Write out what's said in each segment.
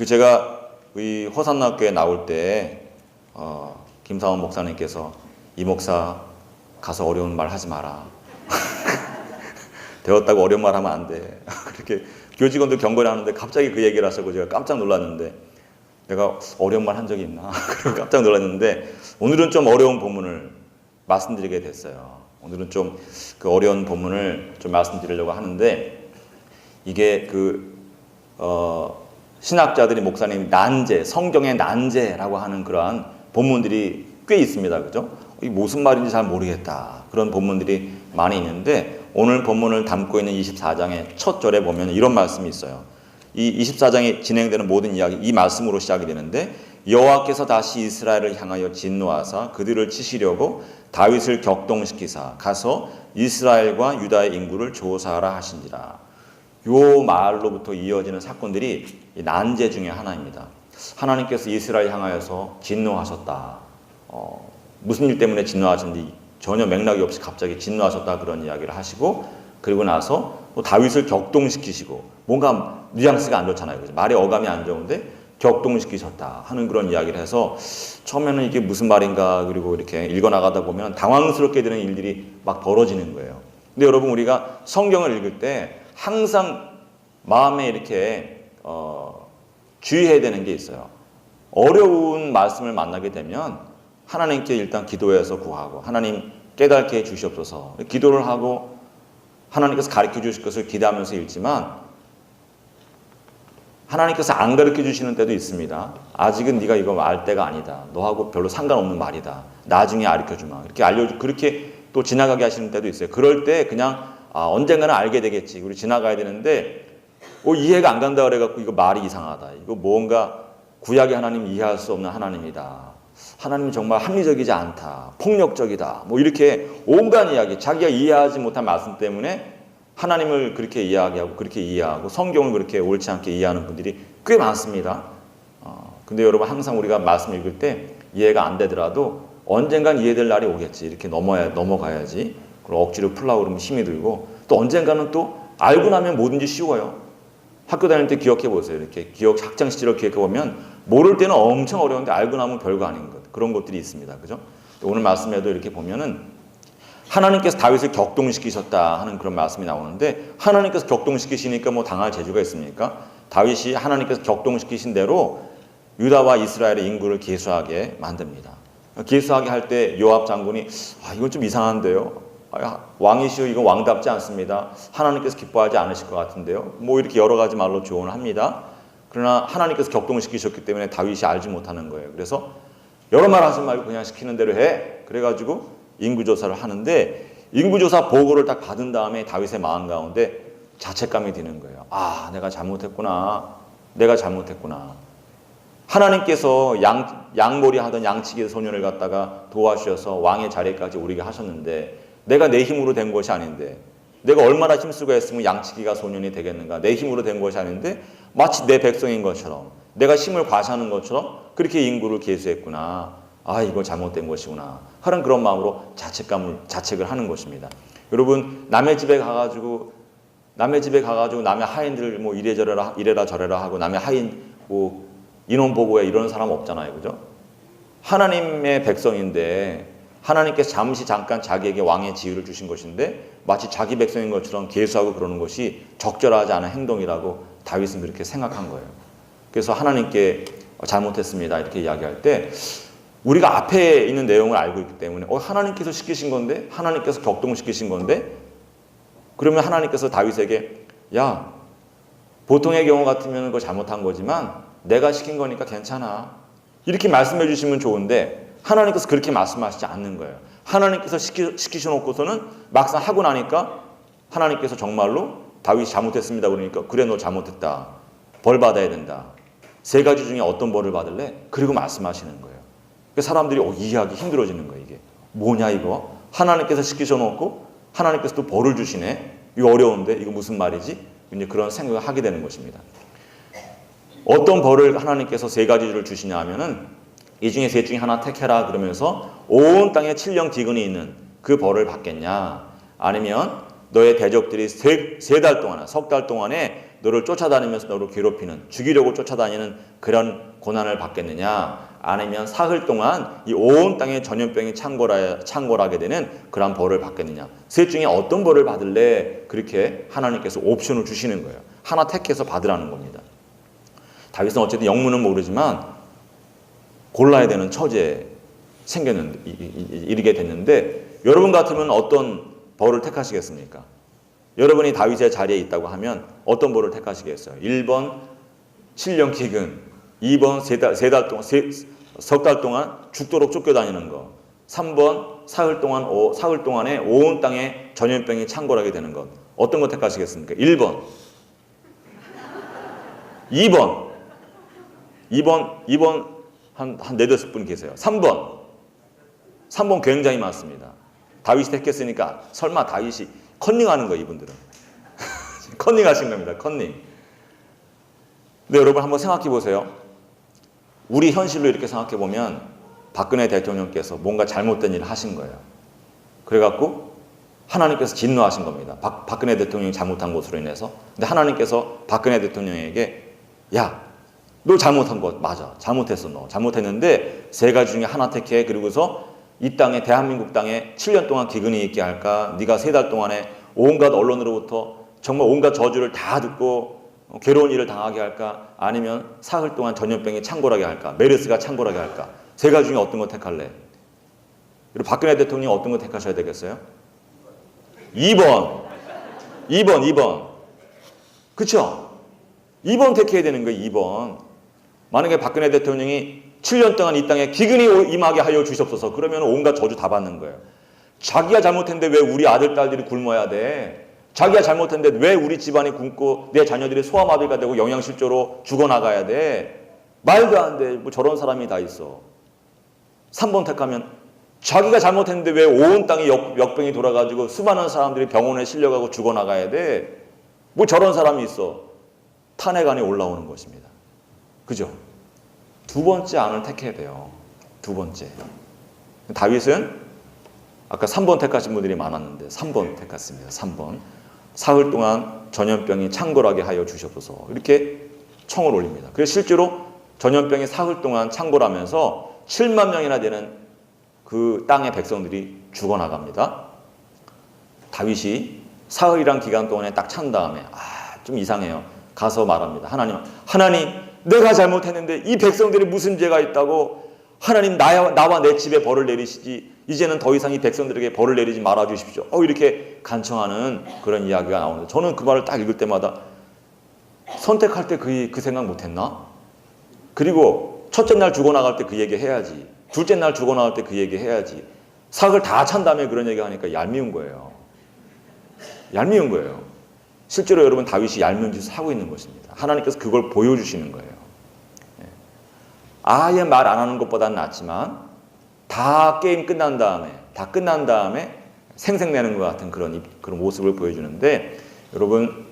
제가 이 호산나 교회 나올 때 김상원 목사님께서 이 목사 가서 어려운 말 하지 마라. 되었다고 어려운 말 하면 안 돼. 그렇게 교직원들 경고를 하는데 갑자기 그 얘기를 하셔서 제가 깜짝 놀랐는데 내가 어려운 말 한 적이 있나? 그리고 깜짝 놀랐는데 오늘은 좀 어려운 본문을 말씀드리게 됐어요. 오늘은 좀 그 어려운 본문을 좀 말씀드리려고 하는데 이게 신학자들이 목사님 난제, 성경의 난제라고 하는 그러한 본문들이 꽤 있습니다. 그죠? 이게 무슨 말인지 잘 모르겠다. 그런 본문들이 많이 있는데 오늘 본문을 담고 있는 24장의 첫 절에 보면 이런 말씀이 있어요. 이 24장에 진행되는 모든 이야기 이 말씀으로 시작이 되는데 여호와께서 다시 이스라엘을 향하여 진노하사 그들을 치시려고 다윗을 격동시키사 가서 이스라엘과 유다의 인구를 조사하라 하신지라. 요 말로부터 이어지는 사건들이 난제 중에 하나입니다. 하나님께서 이스라엘 향하여서 진노하셨다. 무슨 일 때문에 진노하셨는지 전혀 맥락이 없이 갑자기 진노하셨다 그런 이야기를 하시고 그리고 나서 또 다윗을 격동시키시고 뭔가 뉘앙스가 안 좋잖아요. 그죠? 말의 어감이 안 좋은데 격동시키셨다 하는 그런 이야기를 해서 처음에는 이게 무슨 말인가 그리고 이렇게 읽어나가다 보면 당황스럽게 되는 일들이 막 벌어지는 거예요. 근데 여러분 우리가 성경을 읽을 때 항상 마음에 이렇게 주의해야 되는 게 있어요. 어려운 말씀을 만나게 되면 하나님께 일단 기도해서 구하고 하나님 깨닫게 해주시옵소서 기도를 하고 하나님께서 가르쳐 주실 것을 기대하면서 읽지만 하나님께서 안 가르쳐 주시는 때도 있습니다. 아직은 네가 이거 알 때가 아니다. 너하고 별로 상관없는 말이다. 나중에 가르쳐주마. 이렇게 그렇게 또 지나가게 하시는 때도 있어요. 그럴 때 그냥 언젠가는 알게 되겠지. 우리 지나가야 되는데 이해가 안 간다 그래갖고 이거 말이 이상하다. 이거 뭔가 구약의 하나님 이해할 수 없는 하나님이다. 하나님 정말 합리적이지 않다. 폭력적이다. 뭐 이렇게 온갖 이야기, 자기가 이해하지 못한 말씀 때문에 하나님을 그렇게 이야기하고 그렇게 이해하고 성경을 그렇게 옳지 않게 이해하는 분들이 꽤 많습니다. 근데 여러분 항상 우리가 말씀 읽을 때 이해가 안 되더라도 언젠간 이해될 날이 오겠지. 이렇게 넘어가야지. 그리고 억지로 풀라고 그러면 힘이 들고 또 언젠가는 또 알고 나면 뭐든지 쉬워요. 학교 다닐 때 기억해 보세요. 이렇게 학창 시절을 기억해 보면 모를 때는 엄청 어려운데 알고 나면 별거 아닌 것 그런 것들이 있습니다. 그죠? 오늘 말씀에도 이렇게 보면은 하나님께서 다윗을 격동시키셨다 하는 그런 말씀이 나오는데 하나님께서 격동시키시니까 뭐 당할 재주가 있습니까? 다윗이 하나님께서 격동시키신 대로 유다와 이스라엘의 인구를 계수하게 만듭니다. 계수하게 할 때 요압 장군이 이건 좀 이상한데요. 왕이시여 이건 왕답지 않습니다. 하나님께서 기뻐하지 않으실 것 같은데요. 뭐 이렇게 여러 가지 말로 조언을 합니다. 그러나 하나님께서 격동시키셨기 때문에 다윗이 알지 못하는 거예요. 그래서 여러 말 하지 말고 그냥 시키는 대로 해. 그래가지고 인구조사를 하는데 인구조사 보고를 딱 받은 다음에 다윗의 마음 가운데 자책감이 드는 거예요. 내가 잘못했구나. 하나님께서 양몰이 하던 양치기 소년을 갖다가 도와주셔서 왕의 자리까지 오르게 하셨는데 내가 내 힘으로 된 것이 아닌데 내가 얼마나 힘쓰고 했으면 양치기가 소년이 되겠는가. 내 힘으로 된 것이 아닌데 마치 내 백성인 것처럼 내가 힘을 과시하는 것처럼 그렇게 인구를 계수했구나. 이거 잘못된 것이구나 하는 그런 마음으로 자책을 하는 것입니다. 여러분 남의 집에 가가지고 남의 하인들 뭐 이래라 저래라 하고 남의 하인 뭐 인원 보고에 이러는 사람 없잖아요. 그죠? 하나님의 백성인데 하나님께서 잠깐 자기에게 왕의 지위를 주신 것인데 마치 자기 백성인 것처럼 계수하고 그러는 것이 적절하지 않은 행동이라고 다윗은 그렇게 생각한 거예요. 그래서 하나님께 잘못했습니다 이렇게 이야기할 때 우리가 앞에 있는 내용을 알고 있기 때문에 하나님께서 시키신 건데 하나님께서 격동시키신 건데 그러면 하나님께서 다윗에게 보통의 경우 같으면 그거 잘못한 거지만 내가 시킨 거니까 괜찮아 이렇게 말씀해 주시면 좋은데 하나님께서 그렇게 말씀하시지 않는 거예요. 하나님께서 시키셔놓고서는 막상 하고 나니까 하나님께서 정말로 다윗이 잘못했습니다 그러니까 그래 너 잘못했다 벌 받아야 된다 3가지 중에 어떤 벌을 받을래? 그리고 말씀하시는 거예요. 사람들이 이해하기 힘들어지는 거예요. 이게 뭐냐 이거 하나님께서 시키셔놓고 하나님께서 또 벌을 주시네 이거 어려운데 이거 무슨 말이지? 이제 그런 생각을 하게 되는 것입니다. 어떤 벌을 하나님께서 3가지를 주시냐 하면은 이 중에 셋 중에 하나 택해라 그러면서 온 땅에 7령 기근이 있는 그 벌을 받겠냐 아니면 너의 대적들이 석 달 동안에 너를 쫓아다니면서 너를 괴롭히는, 죽이려고 쫓아다니는 그런 고난을 받겠느냐, 아니면 사흘 동안 이 온 땅에 전염병이 창궐하게 되는 그런 벌을 받겠느냐, 셋 중에 어떤 벌을 받을래? 그렇게 하나님께서 옵션을 주시는 거예요. 하나 택해서 받으라는 겁니다. 다윗은 어쨌든 영문은 모르지만 골라야 되는 처지에 이르게 됐는데, 여러분 같으면 어떤 벌을 택하시겠습니까? 여러분이 다윗의 자리에 있다고 하면 어떤 벌을 택하시겠어요? 1번 7년 기근, 2번 석 달 동안 죽도록 쫓겨다니는 거, 3번 사흘 동안에 온 땅에 전염병이 창궐하게 되는 것. 어떤 거 택하시겠습니까? 1번, 2번 한 4-5분 계세요. 3번 굉장히 많습니다. 다윗이 택했으니까 설마 다윗이 컨닝하는 거예요, 이분들은. 컨닝하신 겁니다. 컨닝. 근데 여러분 한번 생각해 보세요. 우리 현실로 이렇게 생각해 보면 박근혜 대통령께서 뭔가 잘못된 일을 하신 거예요. 그래갖고 하나님께서 진노하신 겁니다. 박근혜 대통령이 잘못한 것으로 인해서. 근데 하나님께서 박근혜 대통령에게 야, 너 잘못한 거 맞아. 잘못했어. 너 잘못했는데 세 가지 중에 하나 택해. 그리고서 이 땅에, 대한민국 땅에 7년 동안 기근이 있게 할까? 네가 3달 동안에 온갖 언론으로부터 정말 온갖 저주를 다 듣고 괴로운 일을 당하게 할까? 아니면 사흘 동안 전염병이 창궐하게 할까? 메르스가 창궐하게 할까? 세 가지 중에 어떤 거 택할래? 그리고 박근혜 대통령이 어떤 거 택하셔야 되겠어요? 2번. 그쵸? 2번 택해야 되는 거예요. 2번. 만약에 박근혜 대통령이 7년 동안 이 땅에 기근이 임하게 하여 주시옵소서, 그러면 온갖 저주 다 받는 거예요. 자기가 잘못했는데 왜 우리 아들, 딸들이 굶어야 돼? 자기가 잘못했는데 왜 우리 집안이 굶고 내 자녀들이 소아마비가 되고 영양실조로 죽어나가야 돼? 말도 안 돼. 뭐 저런 사람이 다 있어. 3번 택하면 자기가 잘못했는데 왜 온 땅이 역병이 돌아가지고 수많은 사람들이 병원에 실려가고 죽어나가야 돼? 뭐 저런 사람이 있어. 탄핵안이 올라오는 것입니다. 그죠? 두 번째 안을 택해야 돼요. 두 번째. 다윗은 아까 3번 택하신 분들이 많았는데 3번 택했습니다. 3번. 사흘 동안 전염병이 창궐하게 하여 주시옵소서. 이렇게 청을 올립니다. 그래서 실제로 전염병이 사흘 동안 창궐하면서 7만 명이나 되는 그 땅의 백성들이 죽어나갑니다. 다윗이 사흘이란 기간 동안에 딱 찬 다음에 좀 이상해요. 가서 말합니다. 하나님, 내가 잘못했는데 이 백성들이 무슨 죄가 있다고 하나님 나와 내 집에 벌을 내리시지, 이제는 더 이상 이 백성들에게 벌을 내리지 말아 주십시오. 이렇게 간청하는 그런 이야기가 나오는데, 저는 그 말을 딱 읽을 때마다 선택할 때 그 생각 못했나? 그리고 첫째 날 죽어나갈 때 그 얘기 해야지, 둘째 날 죽어나갈 때 그 얘기 해야지, 사흘 다 찬 다음에 그런 얘기 하니까 얄미운 거예요. 실제로 여러분, 다윗이 얄미운 짓을 하고 있는 것입니다. 하나님께서 그걸 보여주시는 거예요. 아예 말 안 하는 것보다는 낫지만 다 게임 끝난 다음에 생색내는 것 같은 그런 모습을 보여주는데, 여러분,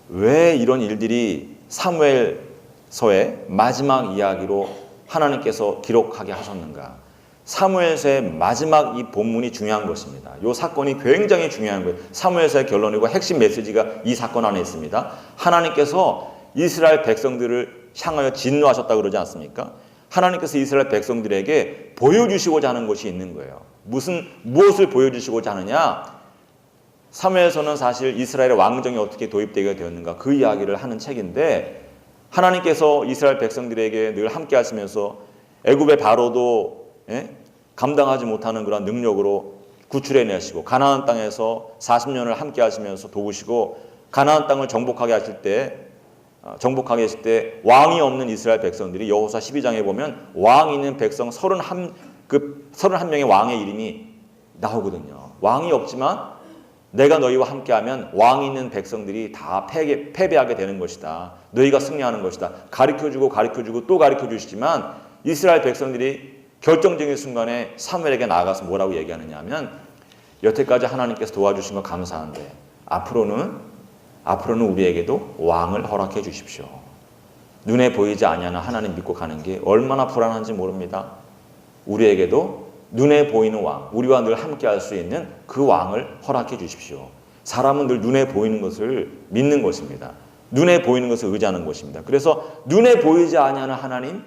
왜 이런 일들이 사무엘서의 마지막 이야기로 하나님께서 기록하게 하셨는가? 사무엘서의 마지막 이 본문이 중요한 것입니다. 이 사건이 굉장히 중요한 거예요. 사무엘서의 결론이고 핵심 메시지가 이 사건 안에 있습니다. 하나님께서 이스라엘 백성들을 향하여 진노하셨다고 그러지 않습니까? 하나님께서 이스라엘 백성들에게 보여주시고자 하는 것이 있는 거예요. 무엇을 보여주시고자 하느냐? 사무엘서는 사실 이스라엘의 왕정이 어떻게 도입되게 되었는가, 그 이야기를 하는 책인데, 하나님께서 이스라엘 백성들에게 늘 함께 하시면서 애굽의 바로도 감당하지 못하는 그런 능력으로 구출해내시고, 가나안 땅에서 40년을 함께 하시면서 도우시고, 가나안 땅을 정복하게 하실 때 왕이 없는 이스라엘 백성들이 여호수아 12장에 보면 왕 있는 백성 31명의 왕의 이름이 나오거든요. 왕이 없지만 내가 너희와 함께하면 왕 있는 백성들이 다 패배하게 되는 것이다. 너희가 승리하는 것이다. 가르쳐주고 또 가르쳐주시지만 이스라엘 백성들이 결정적인 순간에 사무엘에게 나아가서 뭐라고 얘기하느냐 하면, 여태까지 하나님께서 도와주신 거 감사한데 앞으로는 우리에게도 왕을 허락해 주십시오. 눈에 보이지 아니하는 하나님 믿고 가는 게 얼마나 불안한지 모릅니다. 우리에게도 눈에 보이는 왕, 우리와 늘 함께 할 수 있는 그 왕을 허락해 주십시오. 사람은 늘 눈에 보이는 것을 믿는 것입니다. 눈에 보이는 것을 의지하는 것입니다. 그래서 눈에 보이지 아니하는 하나님,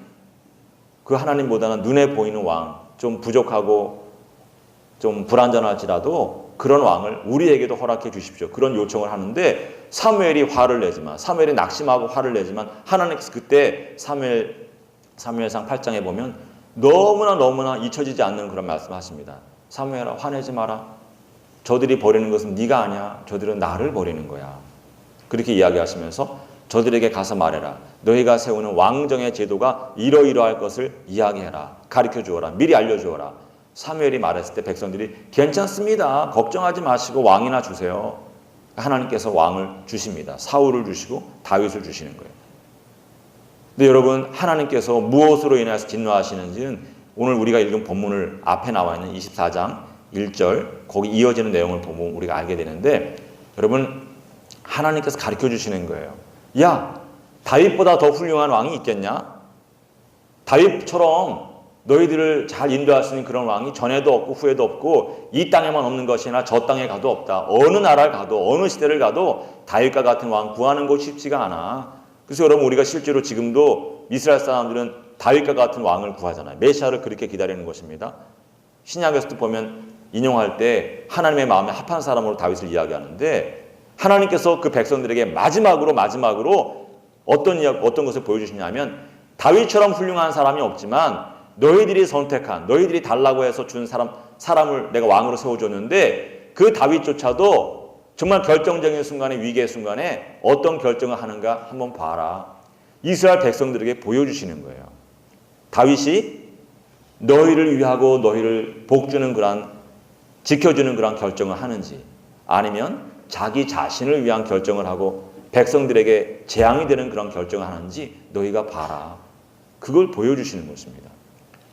그 하나님보다는 눈에 보이는 왕, 좀 부족하고 좀 불완전할지라도 그런 왕을 우리에게도 허락해 주십시오. 그런 요청을 하는데 사무엘이 화를 내지만, 사무엘이 낙심하고 화를 내지만 하나님께서 그때 사무엘상 8장에 보면 너무나 잊혀지지 않는 그런 말씀하십니다. 사무엘아, 화내지 마라. 저들이 버리는 것은 네가 아니야. 저들은 나를 버리는 거야. 그렇게 이야기하시면서 저들에게 가서 말해라. 너희가 세우는 왕정의 제도가 이러이러할 것을 이야기해라. 가르쳐 주어라. 미리 알려주어라. 사무엘이 말했을 때 백성들이 괜찮습니다. 걱정하지 마시고 왕이나 주세요. 하나님께서 왕을 주십니다. 사울을 주시고 다윗을 주시는 거예요. 근데 여러분, 하나님께서 무엇으로 인해서 진노하시는지는 오늘 우리가 읽은 본문을 앞에 나와 있는 24장 1절 거기 이어지는 내용을 보면 우리가 알게 되는데, 여러분, 하나님께서 가르쳐 주시는 거예요. 야, 다윗보다 더 훌륭한 왕이 있겠냐? 다윗처럼 너희들을 잘 인도할 수 있는 그런 왕이 전에도 없고 후에도 없고 이 땅에만 없는 것이나 저 땅에 가도 없다. 어느 나라를 가도 어느 시대를 가도 다윗과 같은 왕 구하는 것이 쉽지가 않아. 그래서 여러분, 우리가 실제로 지금도 이스라엘 사람들은 다윗과 같은 왕을 구하잖아요. 메시아를 그렇게 기다리는 것입니다. 신약에서도 보면 인용할 때 하나님의 마음에 합한 사람으로 다윗을 이야기하는데, 하나님께서 그 백성들에게 마지막으로 어떤 것을 보여주시냐면, 다윗처럼 훌륭한 사람이 없지만 너희들이 선택한, 너희들이 달라고 해서 준 사람을 내가 왕으로 세워줬는데, 그 다윗조차도 정말 결정적인 순간에, 위기의 순간에 어떤 결정을 하는가 한번 봐라. 이스라엘 백성들에게 보여주시는 거예요. 다윗이 너희를 위하고 너희를 복주는 그런, 지켜주는 그런 결정을 하는지, 아니면 자기 자신을 위한 결정을 하고 백성들에게 재앙이 되는 그런 결정을 하는지 너희가 봐라. 그걸 보여주시는 것입니다.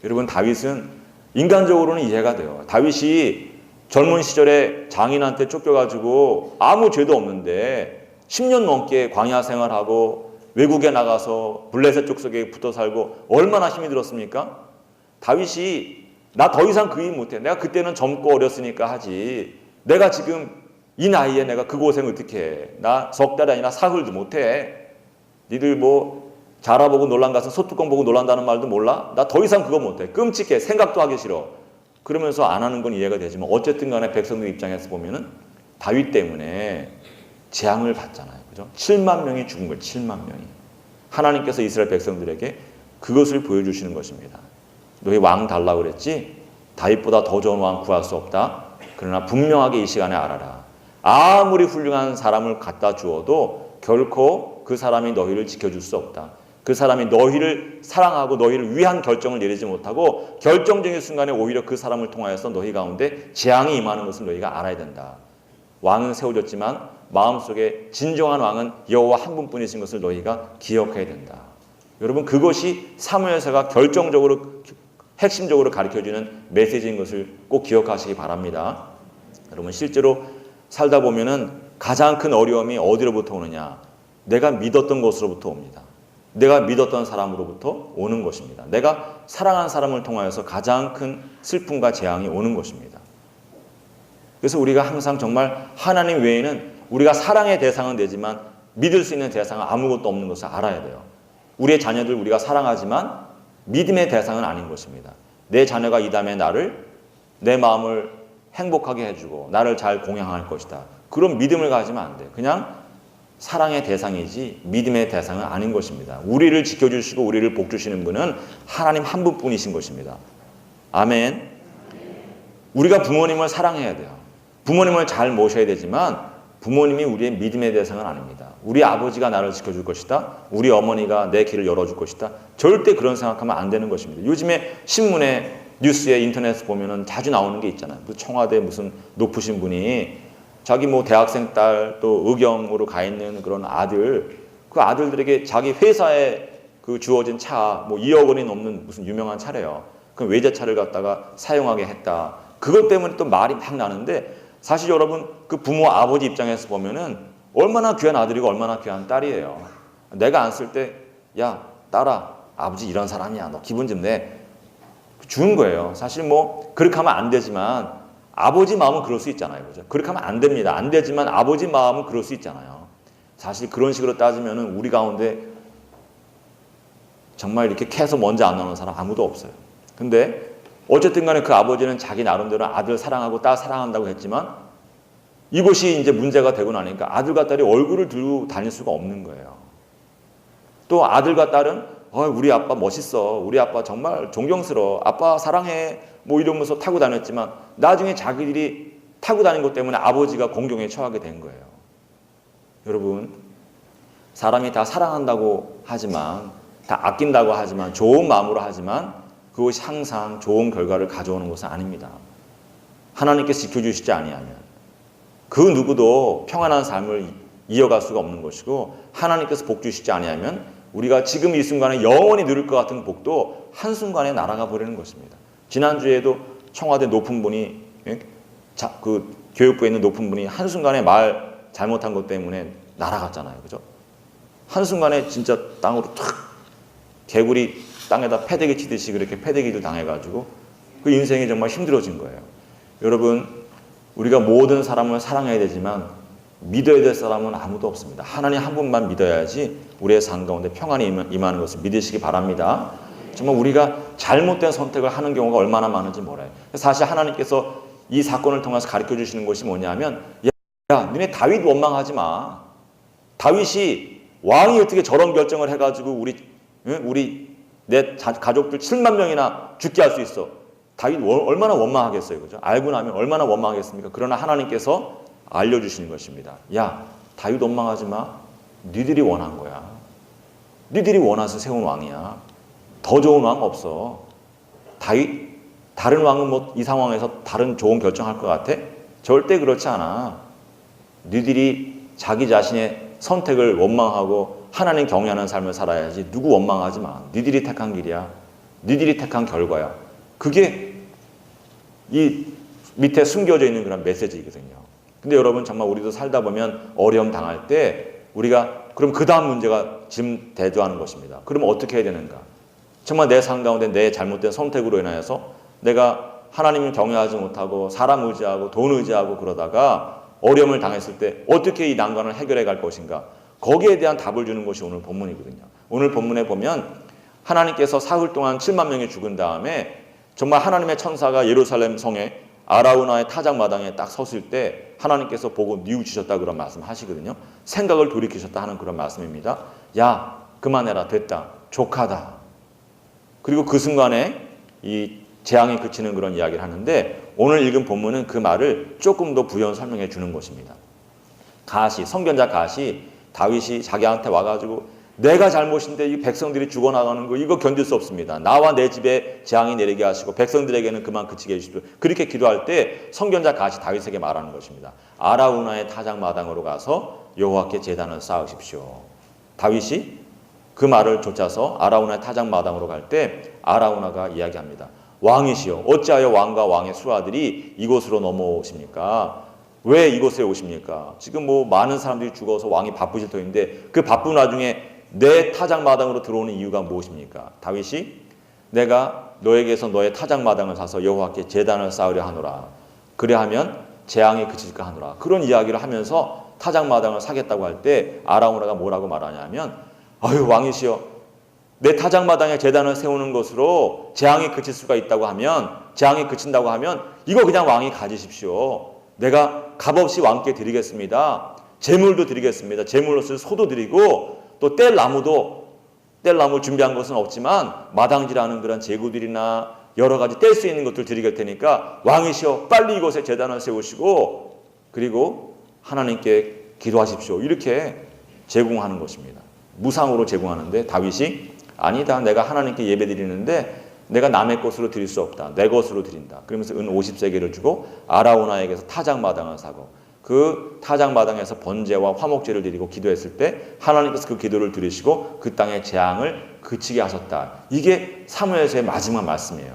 여러분, 다윗은 인간적으로는 이해가 돼요. 다윗이 젊은 시절에 장인한테 쫓겨가지고 아무 죄도 없는데 10년 넘게 광야 생활하고 외국에 나가서 블레셋 족속에 붙어 살고 얼마나 힘이 들었습니까? 다윗이 나 더 이상 그 일 못해. 내가 그때는 젊고 어렸으니까 하지. 내가 지금 이 나이에 내가 그 고생 어떻게 해. 나 석 달이 아니라 사흘도 못해. 니들 뭐 자라보고 놀란 가서 소뚜껑 보고 놀란다는 말도 몰라? 나 더 이상 그거 못해. 끔찍해. 생각도 하기 싫어. 그러면서 안 하는 건 이해가 되지만 어쨌든 간에 백성들 입장에서 보면은 다윗 때문에 재앙을 받잖아요. 그죠? 7만 명이 죽은 거예요. 7만 명이. 하나님께서 이스라엘 백성들에게 그것을 보여주시는 것입니다. 너희 왕 달라고 그랬지? 다윗보다 더 좋은 왕 구할 수 없다. 그러나 분명하게 이 시간에 알아라. 아무리 훌륭한 사람을 갖다 주어도 결코 그 사람이 너희를 지켜줄 수 없다. 그 사람이 너희를 사랑하고 너희를 위한 결정을 내리지 못하고 결정적인 순간에 오히려 그 사람을 통하여서 너희 가운데 재앙이 임하는 것을 너희가 알아야 된다. 왕은 세워졌지만 마음속에 진정한 왕은 여호와 한 분뿐이신 것을 너희가 기억해야 된다. 여러분, 그것이 사무엘서가 결정적으로 핵심적으로 가르쳐주는 메시지인 것을 꼭 기억하시기 바랍니다. 여러분, 실제로 살다 보면은 가장 큰 어려움이 어디로부터 오느냐? 내가 믿었던 것으로부터 옵니다. 내가 믿었던 사람으로부터 오는 것입니다. 내가 사랑한 사람을 통하여서 가장 큰 슬픔과 재앙이 오는 것입니다. 그래서 우리가 항상 정말 하나님 외에는 우리가 사랑의 대상은 되지만 믿을 수 있는 대상은 아무것도 없는 것을 알아야 돼요. 우리의 자녀들 우리가 사랑하지만 믿음의 대상은 아닌 것입니다. 내 자녀가 이 다음에 내 마음을 행복하게 해주고 나를 잘 공양할 것이다. 그런 믿음을 가지면 안 돼. 그냥 사랑의 대상이지 믿음의 대상은 아닌 것입니다. 우리를 지켜주시고 우리를 복주시는 분은 하나님 한 분뿐이신 것입니다. 아멘. 우리가 부모님을 사랑해야 돼요. 부모님을 잘 모셔야 되지만 부모님이 우리의 믿음의 대상은 아닙니다. 우리 아버지가 나를 지켜줄 것이다. 우리 어머니가 내 길을 열어줄 것이다. 절대 그런 생각하면 안 되는 것입니다. 요즘에 신문에, 뉴스에, 인터넷에 보면은 자주 나오는 게 있잖아요. 청와대 무슨 높으신 분이 자기 뭐 대학생 딸 또 의경으로 가 있는 그런 아들, 그 아들들에게 자기 회사에 그 주어진 차 뭐 2억 원이 넘는 무슨 유명한 차래요. 그 외제차를 갖다가 사용하게 했다. 그것 때문에 또 말이 막 나는데, 사실 여러분 그 부모 아버지 입장에서 보면은 얼마나 귀한 아들이고 얼마나 귀한 딸이에요. 내가 안 쓸 때 야 딸아, 아버지 이런 사람이야, 너 기분 좀 내, 주는 거예요. 사실 뭐 그렇게 하면 안 되지만 아버지 마음은 그럴 수 있잖아요. 그죠? 그렇게 하면 안 됩니다. 안 되지만 아버지 마음은 그럴 수 있잖아요. 사실 그런 식으로 따지면 우리 가운데 정말 이렇게 캐서 먼저 안 나오는 사람 아무도 없어요. 근데 어쨌든 간에 그 아버지는 자기 나름대로 아들 사랑하고 딸 사랑한다고 했지만 이것이 이제 문제가 되고 나니까 아들과 딸이 얼굴을 들고 다닐 수가 없는 거예요. 또 아들과 딸은 우리 아빠 멋있어. 우리 아빠 정말 존경스러워. 아빠 사랑해. 뭐 이러면서 타고 다녔지만 나중에 자기들이 타고 다닌 것 때문에 아버지가 공경에 처하게 된 거예요. 여러분, 사람이 다 사랑한다고 하지만 다 아낀다고 하지만 좋은 마음으로 하지만 그것이 항상 좋은 결과를 가져오는 것은 아닙니다. 하나님께서 지켜주시지 아니하면 그 누구도 평안한 삶을 이어갈 수가 없는 것이고 하나님께서 복 주시지 아니하면 우리가 지금 이 순간에 영원히 누릴 것 같은 복도 한순간에 날아가 버리는 것입니다. 지난주에도 청와대 높은 분이 그 교육부에 있는 높은 분이 한순간에 말 잘못한 것 때문에 날아갔잖아요. 그죠? 한순간에 진짜 땅으로 탁 개구리 땅에다 패대기 치듯이 그렇게 패대기를 당해가지고 그 인생이 정말 힘들어진 거예요. 여러분, 우리가 모든 사람을 사랑해야 되지만 믿어야 될 사람은 아무도 없습니다. 하나님 한 분만 믿어야지 우리의 삶 가운데 평안이 임하는 것을 믿으시기 바랍니다. 정말 우리가 잘못된 선택을 하는 경우가 얼마나 많은지 몰라요. 사실 하나님께서 이 사건을 통해서 가르쳐 주시는 것이 뭐냐면 야, 너네 다윗 원망하지 마. 다윗이 왕이 어떻게 저런 결정을 해가지고 내 가족들 7만 명이나 죽게 할 수 있어. 다윗 얼마나 원망하겠어요. 그죠? 알고 나면 얼마나 원망하겠습니까? 그러나 하나님께서 알려주시는 것입니다. 야, 다윗 원망하지 마. 니들이 원한 거야. 니들이 원해서 세운 왕이야. 더 좋은 왕 없어. 다른 왕은 뭐 이 상황에서 다른 좋은 결정할 것 같아? 절대 그렇지 않아. 니들이 자기 자신의 선택을 원망하고 하나님 경외하는 삶을 살아야지. 누구 원망하지 마. 니들이 택한 길이야. 니들이 택한 결과야. 그게 이 밑에 숨겨져 있는 그런 메시지거든요. 근데 여러분 정말 우리도 살다 보면 어려움 당할 때 우리가 그럼 그 다음 문제가 지금 대두하는 것입니다. 그러면 어떻게 해야 되는가? 정말 내 삶 가운데 내 잘못된 선택으로 인하여서 내가 하나님을 경외하지 못하고 사람 의지하고 돈 의지하고 그러다가 어려움을 당했을 때 어떻게 이 난관을 해결해 갈 것인가? 거기에 대한 답을 주는 것이 오늘 본문이거든요. 오늘 본문에 보면 하나님께서 사흘 동안 7만 명이 죽은 다음에 정말 하나님의 천사가 예루살렘 성에 아라우나의 타작마당에 딱 섰을 때 하나님께서 보고 뉘우치셨다 그런 말씀 하시거든요. 생각을 돌이키셨다 하는 그런 말씀입니다. 야, 그만해라. 됐다. 족하다. 그리고 그 순간에 이 재앙이 그치는 그런 이야기를 하는데 오늘 읽은 본문은 그 말을 조금 더 부연 설명해 주는 것입니다. 선견자 갓이 다윗이 자기한테 와가지고 내가 잘못인데 이 백성들이 죽어나가는 거 이거 견딜 수 없습니다. 나와 내 집에 재앙이 내리게 하시고 백성들에게는 그만 그치게 해주십시오. 그렇게 기도할 때 선견자 갓이 다윗에게 말하는 것입니다. 아라우나의 타작마당으로 가서 여호와께 제단을 쌓으십시오. 다윗이 그 말을 좇아서 아라우나의 타작마당으로 갈 때 아라우나가 이야기합니다. 왕이시여 어찌하여 왕과 왕의 수하들이 이곳으로 넘어오십니까? 왜 이곳에 오십니까? 지금 뭐 많은 사람들이 죽어서 왕이 바쁘실 터인데 그 바쁜 와중에 내 타작마당으로 들어오는 이유가 무엇입니까? 다윗이 내가 너에게서 너의 타작마당을 사서 여호와께 제단을 쌓으려 하노라. 그래하면 재앙이 그칠까 하노라. 그런 이야기를 하면서 타작마당을 사겠다고 할 때 아라우나가 뭐라고 말하냐면 아유 왕이시여 내 타작마당에 제단을 세우는 것으로 재앙이 그칠 수가 있다고 하면 재앙이 그친다고 하면 이거 그냥 왕이 가지십시오. 내가 값없이 왕께 드리겠습니다. 제물도 드리겠습니다. 제물로서 소도 드리고 또 뗄 나무 준비한 것은 없지만 마당질하는 그런 제구들이나 여러 가지 뗄 수 있는 것들 드리겠 테니까 왕이시여 빨리 이곳에 제단을 세우시고 그리고 하나님께 기도하십시오. 이렇게 제공하는 것입니다. 무상으로 제공하는데 다윗이 아니다. 내가 하나님께 예배 드리는데 내가 남의 것으로 드릴 수 없다. 내 것으로 드린다. 그러면서 은 50세겔을 주고 아라우나에게서 타작마당을 사고 그 타작마당에서 번제와 화목제를 드리고 기도했을 때 하나님께서 그 기도를 들으시고 그 땅의 재앙을 그치게 하셨다. 이게 사무엘서의 마지막 말씀이에요.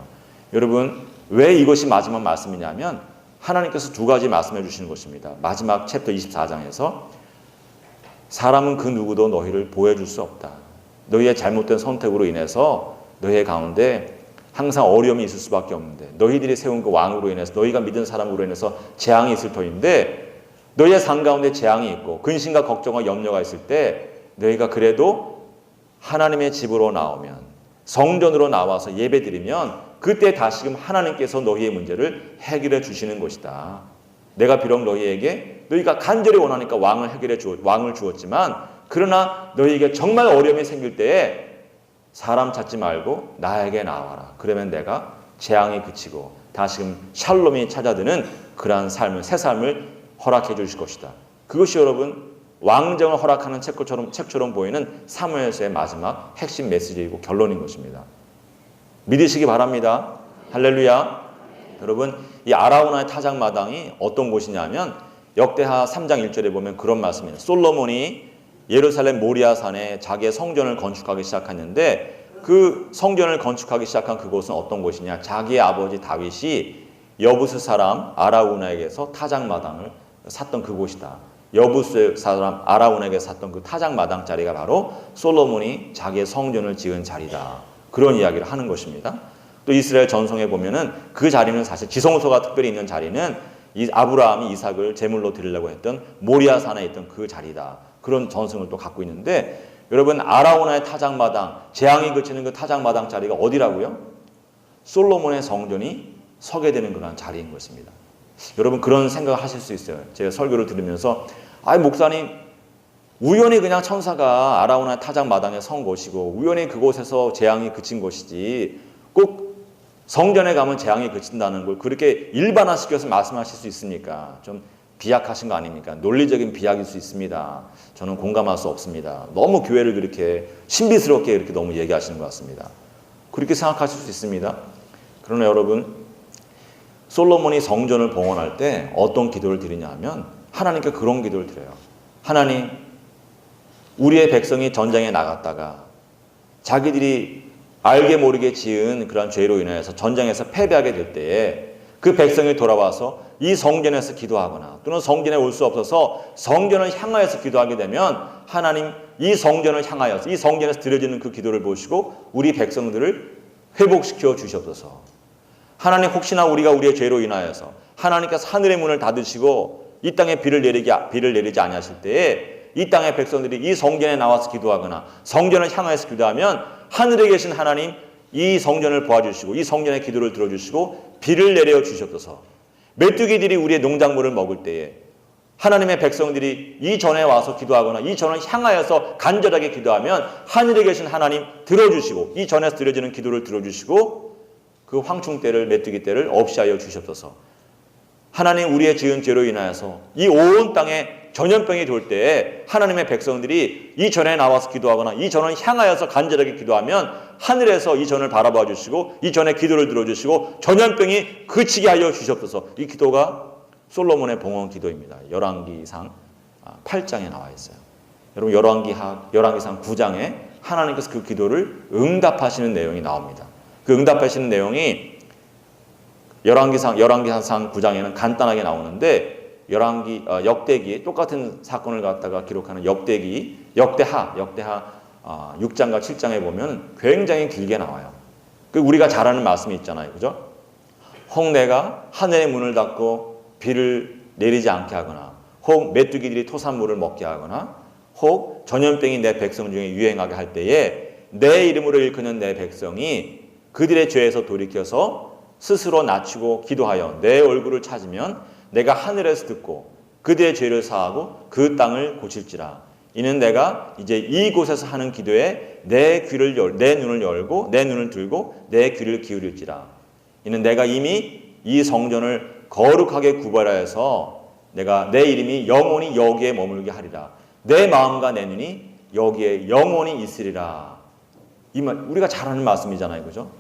여러분 왜 이것이 마지막 말씀이냐면 하나님께서 두 가지 말씀해 주시는 것입니다. 마지막 챕터 24장에서 사람은 그 누구도 너희를 보호해 줄 수 없다. 너희의 잘못된 선택으로 인해서 너희의 가운데 항상 어려움이 있을 수밖에 없는데 너희들이 세운 그 왕으로 인해서 너희가 믿은 사람으로 인해서 재앙이 있을 터인데 너희의 삶 가운데 재앙이 있고 근심과 걱정과 염려가 있을 때 너희가 그래도 하나님의 집으로 나오면 성전으로 나와서 예배드리면 그때 다시금 하나님께서 너희의 문제를 해결해 주시는 것이다. 내가 비록 너희에게 너희가 간절히 원하니까 왕을 주었지만 그러나 너희에게 정말 어려움이 생길 때에 사람 찾지 말고 나에게 나와라. 그러면 내가 재앙이 그치고 다시금 샬롬이 찾아드는 그러한 삶을 새 삶을 허락해 주실 것이다. 그것이 여러분 왕정을 허락하는 책처럼 보이는 사무엘서의 마지막 핵심 메시지이고 결론인 것입니다. 믿으시기 바랍니다. 할렐루야. 여러분 이 아라우나의 타작마당이 어떤 곳이냐면 역대하 3장 1절에 보면 그런 말씀입니다. 솔로몬이 예루살렘 모리아산에 자기의 성전을 건축하기 시작했는데 그 성전을 건축하기 시작한 그곳은 어떤 곳이냐? 자기의 아버지 다윗이 여부스 사람 아라우나에게서 타작마당을 샀던 그곳이다. 여부스 사람 아라우나에게 샀던 그 타작마당 자리가 바로 솔로몬이 자기의 성전을 지은 자리다. 그런 이야기를 하는 것입니다. 또 이스라엘 전성에 보면은 그 자리는 사실 지성소가 특별히 있는 자리는 이 아브라함이 이삭을 제물로 드리려고 했던 모리아산에 있던 그 자리다. 그런 전승을 또 갖고 있는데 여러분 아라우나의 타작마당 재앙이 그치는 그 타작마당 자리가 어디라고요? 솔로몬의 성전이 서게 되는 그런 자리인 것입니다. 여러분 그런 생각을 하실 수 있어요. 제가 설교를 들으면서 목사님 우연히 그냥 천사가 아라우나의 타작마당에 선 곳이고 우연히 그곳에서 재앙이 그친 것이지 꼭 성전에 가면 재앙이 그친다는 걸 그렇게 일반화시켜서 말씀하실 수 있습니까? 좀 비약하신 거 아닙니까? 논리적인 비약일 수 있습니다. 저는 공감할 수 없습니다. 너무 교회를 그렇게 신비스럽게 이렇게 너무 얘기하시는 것 같습니다. 그렇게 생각하실 수 있습니다. 그러나 여러분 솔로몬이 성전을 봉헌할 때 어떤 기도를 드리냐 하면 하나님께 그런 기도를 드려요. 하나님 우리의 백성이 전장에 나갔다가 자기들이 알게 모르게 지은 그런 죄로 인해서 전장에서 패배하게 될 때에 그 백성이 돌아와서 이 성전에서 기도하거나 또는 성전에 올 수 없어서 성전을 향하여서 기도하게 되면 하나님 이 성전을 향하여서 이 성전에서 드려지는 그 기도를 보시고 우리 백성들을 회복시켜 주시옵소서. 하나님 혹시나 우리가 우리의 죄로 인하여서 하나님께서 하늘의 문을 닫으시고 이 땅에 비를 내리지 아니하실 때에 이 땅의 백성들이 이 성전에 나와서 기도하거나 성전을 향하여서 기도하면 하늘에 계신 하나님 이 성전을 보아주시고 이 성전의 기도를 들어주시고 비를 내려 주시옵소서. 메뚜기들이 우리의 농작물을 먹을 때에 하나님의 백성들이 이 전에 와서 기도하거나 이 전을 향하여서 간절하게 기도하면 하늘에 계신 하나님 들어주시고 이 전에서 드려지는 기도를 들어주시고 그 황충때를 메뚜기 때를 없이 하여 주시옵소서. 하나님 우리의 지은 죄로 인하여서 이 온 땅에 전염병이 돌 때에 하나님의 백성들이 이 전에 나와서 기도하거나 이 전을 향하여서 간절하게 기도하면 하늘에서 이 전을 바라봐 주시고 이 전에 기도를 들어주시고 전염병이 그치게 하여 주시옵소서. 이 기도가 솔로몬의 봉헌 기도입니다. 열왕기상 8장에 나와 있어요. 여러분 열왕기상 9장에 하나님께서 그 기도를 응답하시는 내용이 나옵니다. 그 응답하시는 내용이 열왕기상 9장에는 간단하게 나오는데 역대기 똑같은 사건을 갖다가 기록하는 역대하 6장과 7장에 보면 굉장히 길게 나와요. 우리가 잘 아는 말씀이 있잖아요. 그죠? 혹 내가 하늘의 문을 닫고 비를 내리지 않게 하거나 혹 메뚜기들이 토산물을 먹게 하거나 혹 전염병이 내 백성 중에 유행하게 할 때에 내 이름으로 일컫는 내 백성이 그들의 죄에서 돌이켜서 스스로 낮추고 기도하여 내 얼굴을 찾으면 내가 하늘에서 듣고 그들의 죄를 사하고 그 땅을 고칠지라. 이는 내가 이제 이곳에서 하는 기도에 내 눈을 열고 내 눈을 들고 내 귀를 기울일지라. 이는 내가 이미 이 성전을 거룩하게 구별하여서 내가 내 이름이 영원히 여기에 머물게 하리라. 내 마음과 내 눈이 여기에 영원히 있으리라. 이 말 우리가 잘 아는 말씀이잖아요. 그죠?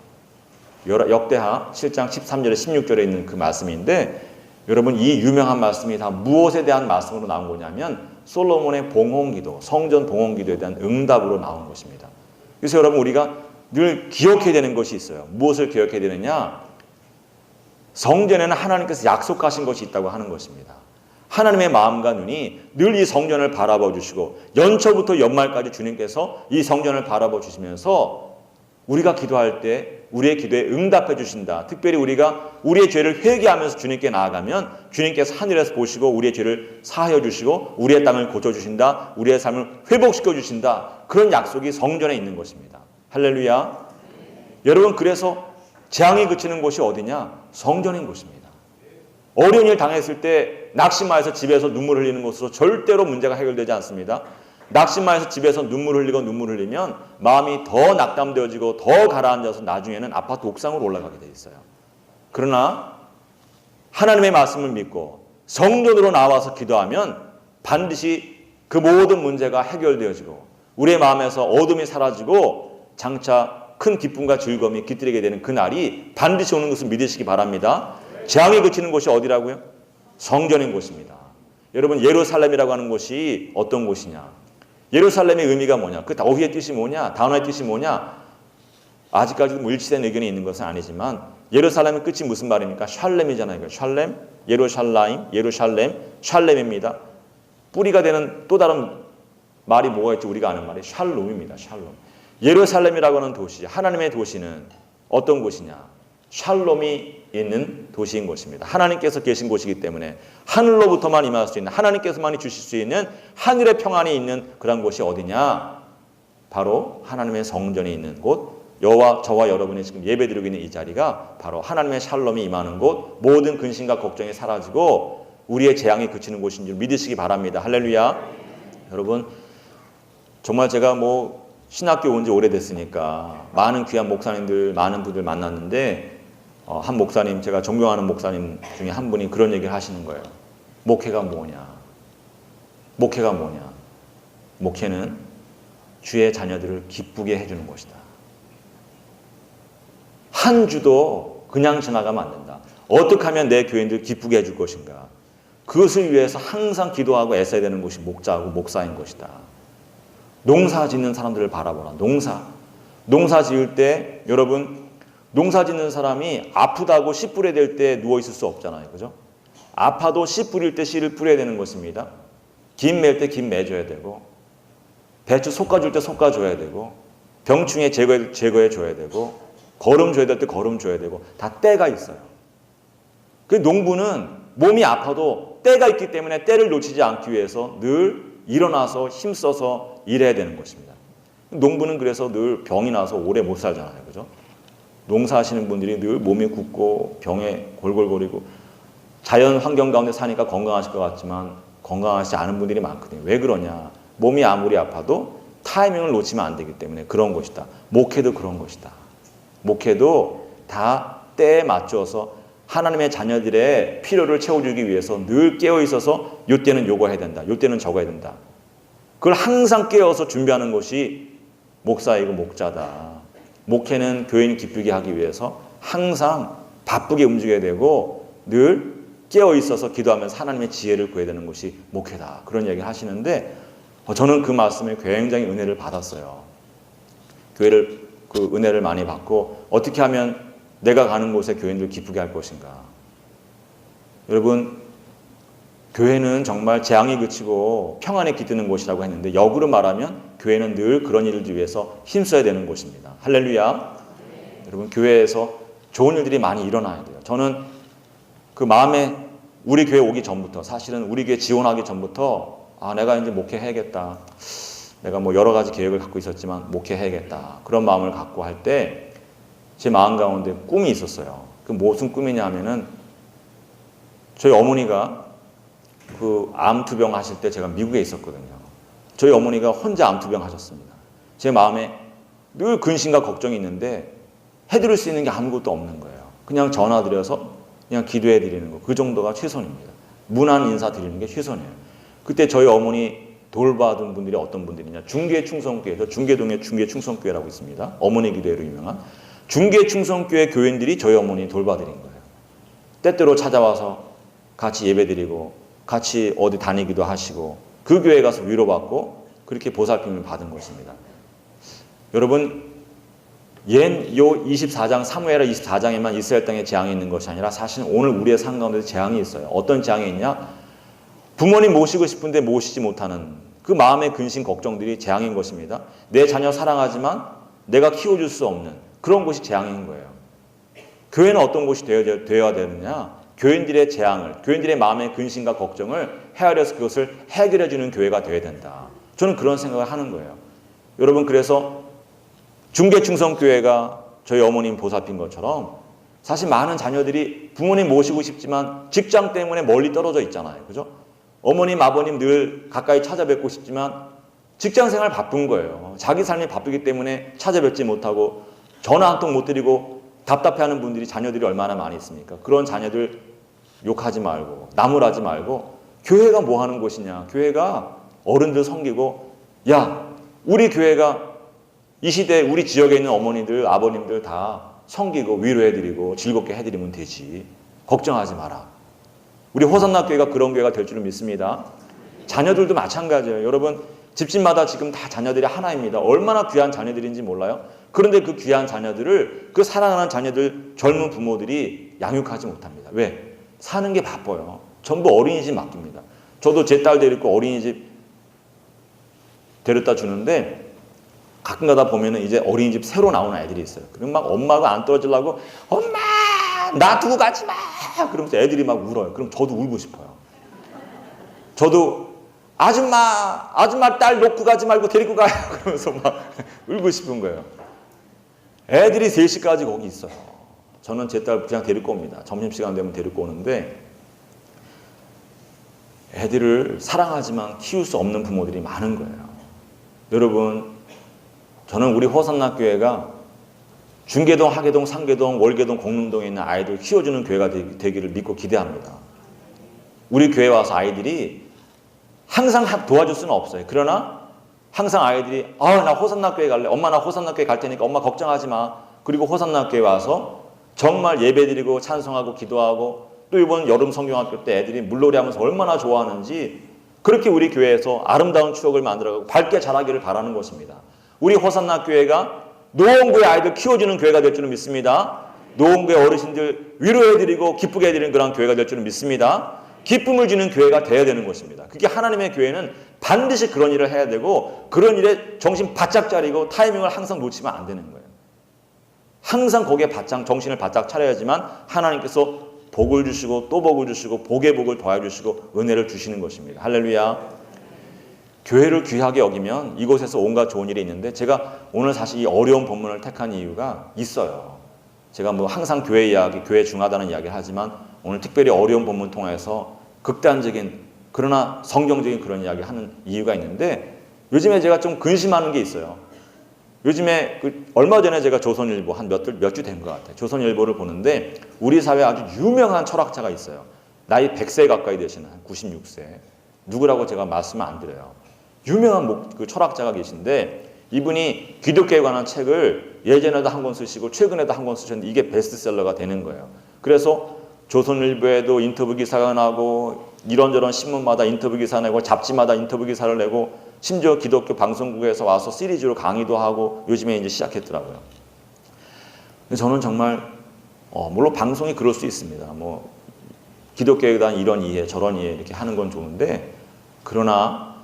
역대하 7장 13절에 16절에 있는 그 말씀인데 여러분 이 유명한 말씀이 다 무엇에 대한 말씀으로 나온 거냐면 솔로몬의 봉헌기도, 성전 봉헌기도에 대한 응답으로 나온 것입니다. 그래서 여러분 우리가 늘 기억해야 되는 것이 있어요. 무엇을 기억해야 되느냐? 성전에는 하나님께서 약속하신 것이 있다고 하는 것입니다. 하나님의 마음과 눈이 늘 이 성전을 바라봐 주시고 연초부터 연말까지 주님께서 이 성전을 바라봐 주시면서 우리가 기도할 때 우리의 기도에 응답해 주신다. 특별히 우리가 우리의 죄를 회개하면서 주님께 나아가면 주님께서 하늘에서 보시고 우리의 죄를 사하여 주시고 우리의 땅을 고쳐주신다. 우리의 삶을 회복시켜 주신다. 그런 약속이 성전에 있는 것입니다. 할렐루야. 여러분, 그래서 재앙이 그치는 곳이 어디냐? 성전인 곳입니다. 어려운 일 당했을 때 낙심하여서 집에서 눈물 흘리는 것으로 절대로 문제가 해결되지 않습니다. 낙심하여서 집에서 눈물 흘리면 마음이 더 낙담되어지고 더 가라앉아서 나중에는 아파트 옥상으로 올라가게 돼 있어요. 그러나 하나님의 말씀을 믿고 성전으로 나와서 기도하면 반드시 그 모든 문제가 해결되어지고 우리의 마음에서 어둠이 사라지고 장차 큰 기쁨과 즐거움이 깃들이게 되는 그 날이 반드시 오는 것을 믿으시기 바랍니다. 재앙이 그치는 곳이 어디라고요? 성전인 곳입니다. 여러분, 예루살렘이라고 하는 곳이 어떤 곳이냐? 예루살렘의 의미가 뭐냐? 그 어휘의 뜻이 뭐냐? 단어의 뜻이 뭐냐? 아직까지도 일치된 의견이 있는 것은 아니지만 예루살렘의 끝이 무슨 말입니까? 샬렘이잖아요. 샬렘, 예루살렘, 샬렘입니다. 뿌리가 되는 또 다른 말이 뭐가 있지? 우리가 아는 말이 샬롬입니다. 샬롬. 예루살렘이라고 하는 도시, 하나님의 도시는 어떤 곳이냐? 샬롬이 있는 도시인 것입니다. 하나님께서 계신 곳이기 때문에 하늘로부터만 임할 수 있는, 하나님께서만이 주실 수 있는 하늘의 평안이 있는 그런 곳이 어디냐? 바로 하나님의 성전이 있는 곳, 저와 여러분이 지금 예배드리고 있는 이 자리가 바로 하나님의 샬롬이 임하는 곳, 모든 근심과 걱정이 사라지고 우리의 재앙이 그치는 곳인 줄 믿으시기 바랍니다. 할렐루야. 여러분, 정말 제가 신학교 온 지 오래됐으니까 많은 귀한 목사님들, 많은 분들 만났는데 한 목사님, 제가 존경하는 목사님 중에 한 분이 그런 얘기를 하시는 거예요. 목회가 뭐냐? 목회가 뭐냐? 목회는 주의 자녀들을 기쁘게 해주는 것이다. 한 주도 그냥 지나가면 안 된다. 어떻게 하면 내 교인들 기쁘게 해줄 것인가? 그것을 위해서 항상 기도하고 애써야 되는 것이 목자하고 목사인 것이다. 농사 짓는 사람들을 바라보라. 농사 지을 때 여러분, 농사 짓는 사람이 아프다고 씨 뿌려야 될 때 누워 있을 수 없잖아요. 그죠? 아파도 씨 뿌릴 때 씨를 뿌려야 되는 것입니다. 김 맬 때 김 매줘야 되고, 배추 솎아줄 때 솎아줘야 되고, 병충해 제거해 줘야 되고, 거름 줘야 될 때 거름 줘야 되고, 다 때가 있어요. 그 농부는 몸이 아파도 때가 있기 때문에 때를 놓치지 않기 위해서 늘 일어나서 힘써서 일해야 되는 것입니다. 농부는 그래서 늘 병이 나서 오래 못 살잖아요. 그죠? 농사하시는 분들이 늘 몸이 굳고 병에 골골거리고 자연 환경 가운데 사니까 건강하실 것 같지만 건강하지 않은 분들이 많거든요. 왜 그러냐? 몸이 아무리 아파도 타이밍을 놓치면 안 되기 때문에 그런 것이다. 목회도 그런 것이다. 목회도 다 때에 맞춰서 하나님의 자녀들의 필요를 채워주기 위해서 늘 깨어있어서 이때는 요거 해야 된다. 이때는 저거 해야 된다. 그걸 항상 깨어서 준비하는 것이 목사이고 목자다. 목회는 교인이 기쁘게 하기 위해서 항상 바쁘게 움직여야 되고 늘 깨어있어서 기도하면서 하나님의 지혜를 구해야 되는 것이 목회다. 그런 얘기를 하시는데 저는 그 말씀에 굉장히 은혜를 받았어요. 그 은혜를 많이 받고 어떻게 하면 내가 가는 곳에 교인들 기쁘게 할 것인가. 여러분, 교회는 정말 재앙이 그치고 평안에 깃드는 곳이라고 했는데 역으로 말하면 교회는 늘 그런 일을 위해서 힘써야 되는 곳입니다. 할렐루야. 여러분, 교회에서 좋은 일들이 많이 일어나야 돼요. 저는 그 마음에 우리 교회 오기 전부터, 사실은 우리 교회 지원하기 전부터 내가 이제 목회해야겠다. 내가 여러 가지 계획을 갖고 있었지만 목회해야겠다. 그런 마음을 갖고 할 때 제 마음 가운데 꿈이 있었어요. 그 무슨 꿈이냐 하면은 저희 어머니가 그 암투병 하실 때 제가 미국에 있었거든요. 저희 어머니가 혼자 암투병 하셨습니다. 제 마음에 늘 근심과 걱정이 있는데 해드릴 수 있는 게 아무것도 없는 거예요. 그냥 전화드려서 그냥 기도해 드리는 거. 그 정도가 최선입니다. 문안 인사 드리는 게 최선이에요. 그때 저희 어머니 돌봐준 분들이 어떤 분들이냐. 중계충성교회에서 중계동에 중계충성교회라고 있습니다. 어머니 기도회로 유명한 중계충성교회 교인들이 저희 어머니 돌봐드린 거예요. 때때로 찾아와서 같이 예배드리고 같이 어디 다니기도 하시고 그 교회에 가서 위로받고 그렇게 보살핌을 받은 것입니다. 여러분, 요 24장 사무엘하 24장에만 이스라엘 땅에 재앙이 있는 것이 아니라 사실 오늘 우리의 삶 가운데 재앙이 있어요. 어떤 재앙이 있냐? 부모님 모시고 싶은데 모시지 못하는 그 마음의 근심 걱정들이 재앙인 것입니다. 내 자녀 사랑하지만 내가 키워줄 수 없는 그런 곳이 재앙인 거예요. 교회는 어떤 곳이 되어야 되느냐? 교인들의 재앙을, 교인들의 마음의 근심과 걱정을 헤아려서 그것을 해결해 주는 교회가 되어야 된다. 저는 그런 생각을 하는 거예요. 여러분, 그래서 중계충성교회가 저희 어머님 보살핀 것처럼 사실 많은 자녀들이 부모님 모시고 싶지만 직장 때문에 멀리 떨어져 있잖아요. 그죠? 어머님, 아버님 늘 가까이 찾아뵙고 싶지만 직장 생활 바쁜 거예요. 자기 삶이 바쁘기 때문에 찾아뵙지 못하고 전화 한 통 못 드리고 답답해하는 분들이, 자녀들이 얼마나 많이 있습니까? 그런 자녀들 욕하지 말고 나무라지 말고 교회가 뭐 하는 곳이냐? 교회가 어른들 섬기고, 야, 우리 교회가 이 시대에 우리 지역에 있는 어머니들, 아버님들 다 섬기고 위로해드리고 즐겁게 해드리면 되지. 걱정하지 마라. 우리 호산나 교회가 그런 교회가 될 줄은 믿습니다. 자녀들도 마찬가지예요. 여러분, 집집마다 지금 다 자녀들이 하나입니다. 얼마나 귀한 자녀들인지 몰라요? 그런데 그 귀한 자녀들을, 그 사랑하는 자녀들, 젊은 부모들이 양육하지 못합니다. 왜? 사는 게 바빠요. 전부 어린이집 맡깁니다. 저도 제 딸 데리고 어린이집 데려다 주는데 가끔 가다 보면은 이제 어린이집 새로 나오는 아이들이 있어요. 그럼 막 엄마가 안 떨어지려고, 엄마! 나 두고 가지 마! 그러면서 애들이 막 울어요. 그럼 저도 울고 싶어요. 저도 아줌마 딸 놓고 가지 말고 데리고 가요. 그러면서 막 울고 싶은 거예요. 애들이 3시까지 거기 있어요. 저는 제 딸 그냥 데리고 옵니다. 점심시간 되면 데리고 오는데 애들을 사랑하지만 키울 수 없는 부모들이 많은 거예요. 여러분, 저는 우리 호산나 교회가 중계동, 하계동, 상계동, 월계동, 공릉동에 있는 아이들 키워주는 교회가 되기를 믿고 기대합니다. 우리 교회 와서 아이들이 항상 도와줄 수는 없어요. 그러나 항상 아이들이 나 호산나 교회 갈래. 엄마 나 호산나 교회 갈 테니까 엄마 걱정하지 마. 그리고 호산나 교회 와서 정말 예배드리고 찬송하고 기도하고, 또 이번 여름 성경학교 때 애들이 물놀이 하면서 얼마나 좋아하는지, 그렇게 우리 교회에서 아름다운 추억을 만들어가고 밝게 자라기를 바라는 것입니다. 우리 호산나 교회가 노원구의 아이들 키워주는 교회가 될 줄은 믿습니다. 노원구의 어르신들 위로해드리고 기쁘게 해드리는 그런 교회가 될 줄은 믿습니다. 기쁨을 주는 교회가 되어야 되는 것입니다. 그게 하나님의 교회는 반드시 그런 일을 해야 되고, 그런 일에 정신 바짝 차리고 타이밍을 항상 놓치면 안 되는 거예요. 항상 거기에 정신을 바짝 차려야지만 하나님께서 복을 주시고 또 복을 주시고 복의 복을 더해주시고 은혜를 주시는 것입니다. 할렐루야. 교회를 귀하게 여기면 이곳에서 온갖 좋은 일이 있는데, 제가 오늘 사실 이 어려운 본문을 택한 이유가 있어요. 제가 뭐 항상 교회 이야기, 교회 중하다는 이야기를 하지만 오늘 특별히 어려운 본문 통해서 극단적인, 그러나 성경적인 그런 이야기 하는 이유가 있는데, 요즘에 제가 좀 근심하는 게 있어요. 요즘에 얼마 전에 제가 조선일보 한 몇 주 된 것 같아요. 조선일보를 보는데 우리 사회에 아주 유명한 철학자가 있어요. 나이 100세 가까이 되시는, 한 96세. 누구라고 제가 말씀을 안 드려요. 유명한 그 철학자가 계신데, 이분이 기독교에 관한 책을 예전에도 한 권 쓰시고 최근에도 한 권 쓰셨는데 이게 베스트셀러가 되는 거예요. 그래서 조선일보에도 인터뷰 기사가 나고, 이런저런 신문마다 인터뷰 기사 내고, 잡지마다 인터뷰 기사를 내고, 심지어 기독교 방송국에서 와서 시리즈로 강의도 하고 요즘에 이제 시작했더라고요. 근데 저는 정말 물론 방송이 그럴 수 있습니다. 뭐 기독교에 대한 이런 이해 저런 이해 이렇게 하는 건 좋은데, 그러나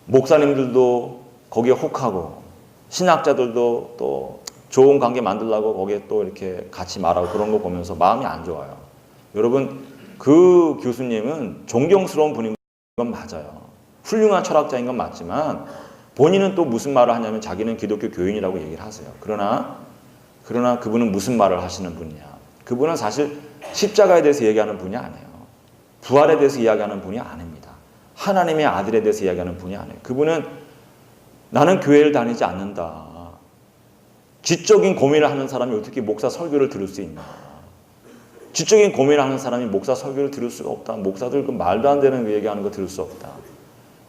목사님들도 거기에 혹하고 신학자들도 또 좋은 관계 만들려고 거기에 또 이렇게 같이 말하고, 그런 거 보면서 마음이 안 좋아요. 여러분, 그 교수님은 존경스러운 분인 건 맞아요. 훌륭한 철학자인 건 맞지만 본인은 또 무슨 말을 하냐면 자기는 기독교 교인이라고 얘기를 하세요. 그러나 그분은 무슨 말을 하시는 분이냐? 그분은 사실 십자가에 대해서 얘기하는 분이 아니에요. 부활에 대해서 이야기하는 분이 아닙니다. 하나님의 아들에 대해서 이야기하는 분이 아니에요. 그분은 나는 교회를 다니지 않는다. 지적인 고민을 하는 사람이 어떻게 목사 설교를 들을 수 있나? 지적인 고민을 하는 사람이 목사 설교를 들을 수가 없다. 목사들 그 말도 안 되는 그 얘기하는 거 들을 수 없다.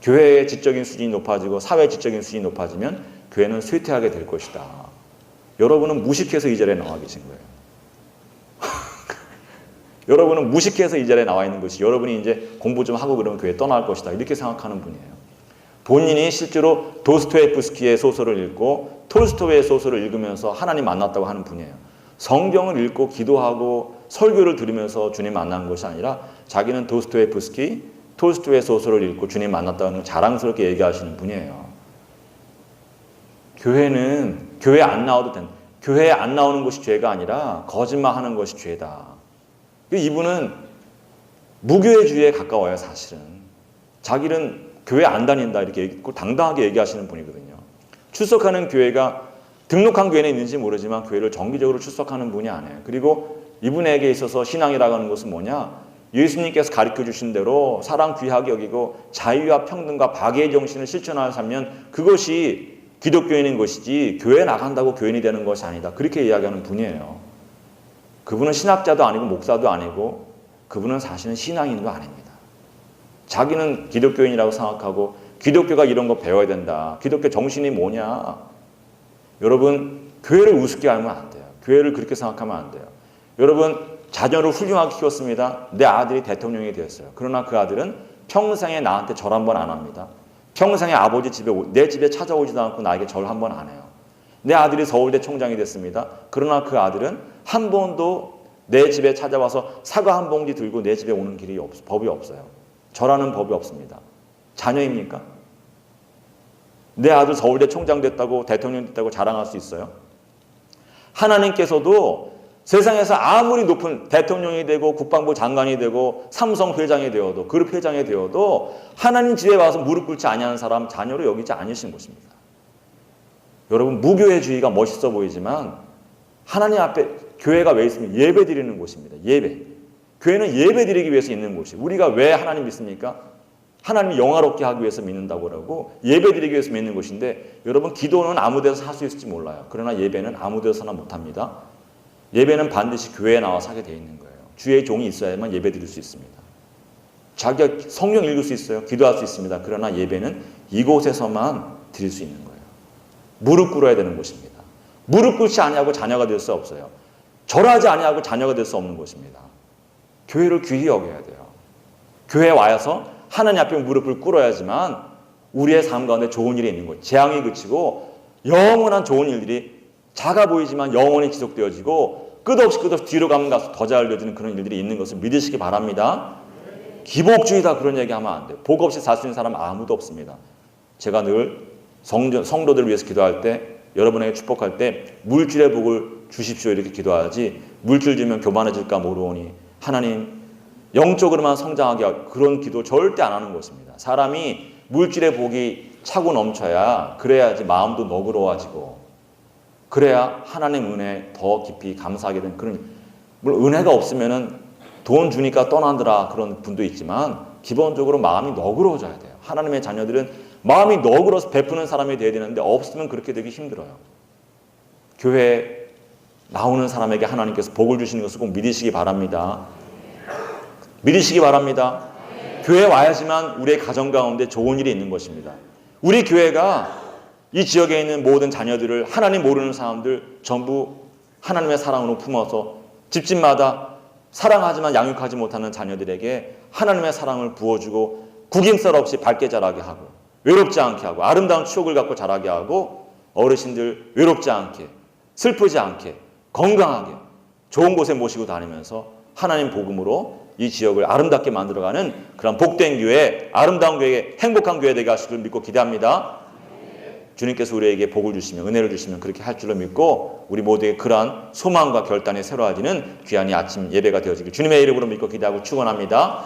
교회의 지적인 수준이 높아지고 사회 지적인 수준이 높아지면 교회는 쇠퇴하게 될 것이다. 여러분은 무식해서 이 자리에 나와 계신 거예요. 여러분은 무식해서 이 자리에 나와 있는 것이, 여러분이 이제 공부 좀 하고 그러면 교회 떠날 것이다, 이렇게 생각하는 분이에요. 본인이 실제로 도스토옙스키의 소설을 읽고 톨스토이의 소설을 읽으면서 하나님 만났다고 하는 분이에요. 성경을 읽고 기도하고 설교를 들으면서 주님 만난 것이 아니라 자기는 도스토옙스키, 톨스토이의 소설을 읽고 주님 만났다는 걸 자랑스럽게 얘기하시는 분이에요. 교회는 교회 안 나와도 된다. 교회에 안 나오는 것이 죄가 아니라 거짓말하는 것이 죄다. 이분은 무교회주의에 가까워요, 사실은. 자기는 교회 안 다닌다 이렇게 당당하게 얘기하시는 분이거든요. 출석하는 교회가 등록한 교회는 있는지 모르지만 교회를 정기적으로 출석하는 분이 아니에요. 그리고 이분에게 있어서 신앙이라고 하는 것은 뭐냐? 예수님께서 가르쳐 주신 대로 사랑 귀하게 여기고 자유와 평등과 박애의 정신을 실천하여 살면 그것이 기독교인인 것이지 교회 나간다고 교인이 되는 것이 아니다. 그렇게 이야기하는 분이에요. 그분은 신학자도 아니고 목사도 아니고 그분은 사실은 신앙인도 아닙니다. 자기는 기독교인이라고 생각하고 기독교가 이런 거 배워야 된다. 기독교 정신이 뭐냐? 여러분, 교회를 우습게 알면 안 돼요. 교회를 그렇게 생각하면 안 돼요. 여러분, 자녀를 훌륭하게 키웠습니다. 내 아들이 대통령이 되었어요. 그러나 그 아들은 평생에 나한테 절 한 번 안 합니다. 평생에 아버지 집에 내 집에 찾아오지도 않고 나에게 절 한 번 안 해요. 내 아들이 서울대 총장이 됐습니다. 그러나 그 아들은 한 번도 내 집에 찾아와서 사과 한 봉지 들고 내 집에 오는 법이 없어요. 절하는 법이 없습니다. 자녀입니까? 내 아들 서울대 총장 됐다고 대통령 됐다고 자랑할 수 있어요? 하나님께서도 세상에서 아무리 높은 대통령이 되고 국방부 장관이 되고 삼성 회장이 되어도 그룹 회장이 되어도 하나님 집에 와서 무릎 꿇지 아니하는 사람 자녀로 여기지 않으신 것입니다. 여러분, 무교회주의가 멋있어 보이지만 하나님 앞에 교회가 왜 있습니까? 예배 드리는 곳입니다. 예배. 교회는 예배 드리기 위해서 있는 곳이에요. 우리가 왜 하나님 믿습니까? 하나님이 영화롭게 하기 위해서 믿는다고 그러고 예배 드리기 위해서 믿는 것인데 여러분, 기도는 아무 데서 할 수 있을지 몰라요. 그러나 예배는 아무 데서나 못합니다. 예배는 반드시 교회에 나와서 하게 되어 있는 거예요. 주의 종이 있어야만 예배 드릴 수 있습니다. 자기가 성경 읽을 수 있어요. 기도할 수 있습니다. 그러나 예배는 이곳에서만 드릴 수 있는 거예요. 무릎 꿇어야 되는 곳입니다. 무릎 꿇지 아니하고 자녀가 될 수 없어요. 절하지 아니하고 자녀가 될 수 없는 곳입니다. 교회를 귀히 여겨야 돼요. 교회에 와서 하나님 앞에 무릎을 꿇어야지만 우리의 삶 가운데 좋은 일이 있는 거예요. 재앙이 그치고 영원한 좋은 일들이 작아 보이지만 영원히 지속되어지고 끝없이 뒤로 가면 가서 더 잘 되어지는 그런 일들이 있는 것을 믿으시기 바랍니다. 기복주의다 그런 얘기하면 안 돼요. 복 없이 살 수 있는 사람 아무도 없습니다. 제가 늘 성도들을 위해서 기도할 때 여러분에게 축복할 때 물질의 복을 주십시오 이렇게 기도하지 물질 주면 교만해질까 모르오니 하나님 영적으로만 성장하게 하고 그런 기도 절대 안 하는 것입니다. 사람이 물질의 복이 차고 넘쳐야 그래야지 마음도 너그러워지고 그래야 하나님 은혜 더 깊이 감사하게 되는 그런, 물론 은혜가 없으면은 돈 주니까 떠나더라 그런 분도 있지만 기본적으로 마음이 너그러워져야 돼요. 하나님의 자녀들은 마음이 너그러워서 베푸는 사람이 돼야 되는데 없으면 그렇게 되기 힘들어요. 교회에 나오는 사람에게 하나님께서 복을 주시는 것을 꼭 믿으시기 바랍니다. 믿으시기 바랍니다. 교회에 와야지만 우리의 가정 가운데 좋은 일이 있는 것입니다. 우리 교회가 이 지역에 있는 모든 자녀들을 하나님 모르는 사람들 전부 하나님의 사랑으로 품어서 집집마다 사랑하지만 양육하지 못하는 자녀들에게 하나님의 사랑을 부어주고 구김살 없이 밝게 자라게 하고 외롭지 않게 하고 아름다운 추억을 갖고 자라게 하고 어르신들 외롭지 않게 슬프지 않게 건강하게 좋은 곳에 모시고 다니면서 하나님 복음으로 이 지역을 아름답게 만들어가는 그런 복된 교회, 아름다운 교회, 행복한 교회 되게 하실 줄 믿고 기대합니다. 주님께서 우리에게 복을 주시면 은혜를 주시면 그렇게 할 줄로 믿고 우리 모두의 그러한 소망과 결단이 새로워지는 귀한 이 아침 예배가 되어지길 주님의 이름으로 믿고 기대하고 축원합니다.